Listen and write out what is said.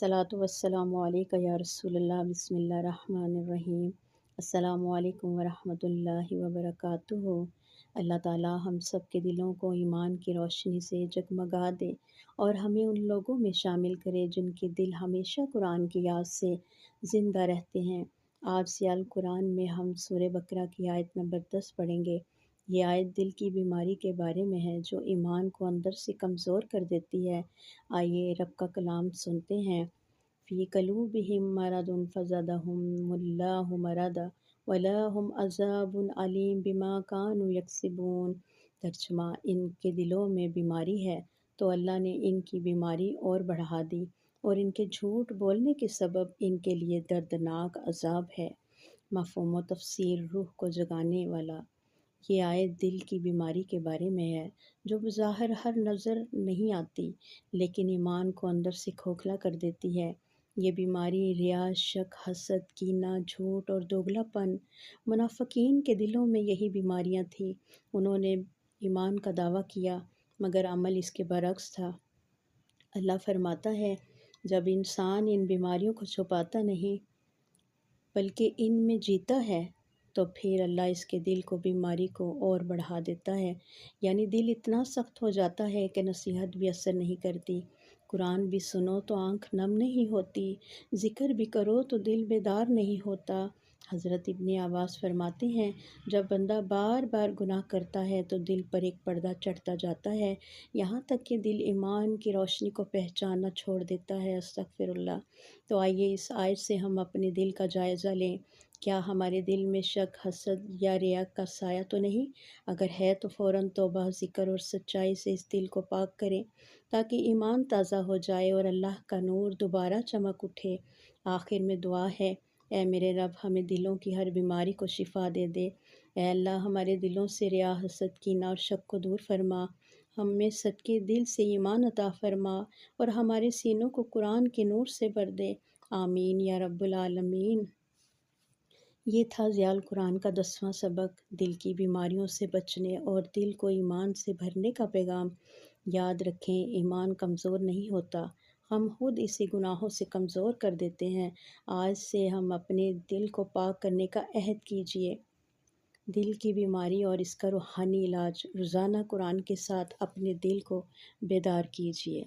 अस्सलातु वस्सलामु अलैका या रसूल अल्लाह बिस्मिल्लाहिर रहमानिर रहीम। अस्सलामु अलैकुम वरहमतुल्लाहि वबरकातुहू। अल्लाह ताला हम सब के दिलों को ईमान की रोशनी से जगमगा दे और हमें उन लोगों में शामिल करे जिनके दिल हमेशा कुरान की याद से ज़िंदा रहते हैं। आज से अल कुरान में हम सूरह बकरा की आयत नंबर 10 पढ़ेंगे। ये आयत दिल की बीमारी के बारे में है जो ईमान को अंदर से कमज़ोर कर देती है। आइए रब का कलाम सुनते हैं। फ़ी क़ुलूबिहिम मरदुन फ़ज़ादहुमुल्लाहु मरदा वलहुम अज़ाबुन अलीम बिमा कानू यक्सिबून। तर्जुमा, इनके दिलों में बीमारी है तो अल्लाह ने इनकी बीमारी और बढ़ा दी और इनके झूठ बोलने के सबब इनके लिए दर्दनाक अज़ाब है। मफ़हूम व तफ़सीर रूह को जगाने वाला। ये आयत दिल की बीमारी के बारे में है जो बज़ाहिर हर नज़र नहीं आती लेकिन ईमान को अंदर से खोखला कर देती है। ये बीमारी रिया, शक, हसद, कीना, झूठ और दोगलापन। मुनाफ़िकीन के दिलों में यही बीमारियां थीं। उन्होंने ईमान का दावा किया मगर अमल इसके बरक्स था। अल्लाह फरमाता है, जब इंसान इन बीमारियों को छुपाता नहीं बल्कि इनमें जीता है तो फिर अल्लाह इसके दिल को बीमारी को और बढ़ा देता है। यानी दिल इतना सख्त हो जाता है कि नसीहत भी असर नहीं करती, कुरान भी सुनो तो आँख नम नहीं होती, ज़िक्र भी करो तो दिल बेदार नहीं होता। हज़रत इब्ने अब्बास फरमाते हैं, जब बंदा बार बार गुनाह करता है तो दिल पर एक पर्दा चढ़ता जाता है, यहाँ तक कि दिल ईमान की रोशनी को पहचानना छोड़ देता है। अस्तग़फिरुल्लाह। तो आइए इस आयत से हम अपने दिल का जायज़ा लें। क्या हमारे दिल में शक, हसद या रिया का साया तो नहीं? अगर है तो फ़ौरन तौबा, ज़िक्र और सच्चाई से इस दिल को पाक करें ताकि ईमान ताज़ा हो जाए और अल्लाह का नूर दोबारा चमक उठे। आखिर में दुआ है, ऐ मेरे रब, हमें दिलों की हर बीमारी को शिफा दे दे। ऐ अल्लाह, हमारे दिलों से रिया, हसद, कीना और शक को दूर फरमा। हमें सच्चे दिल से ईमान अता फरमा और हमारे सीनों को कुरान के नूर से भर दे। आमीन या रब्बुल आलमीन। ये था ज़ियाल कुरान का 10वां सबक, दिल की बीमारियों से बचने और दिल को ईमान से भरने का पैगाम। याद रखें, ईमान कमज़ोर नहीं होता, हम खुद इसे गुनाहों से कमज़ोर कर देते हैं। आज से हम अपने दिल को पाक करने का अहद कीजिए। दिल की बीमारी और इसका रूहानी इलाज, रोज़ाना कुरान के साथ अपने दिल को बेदार कीजिए।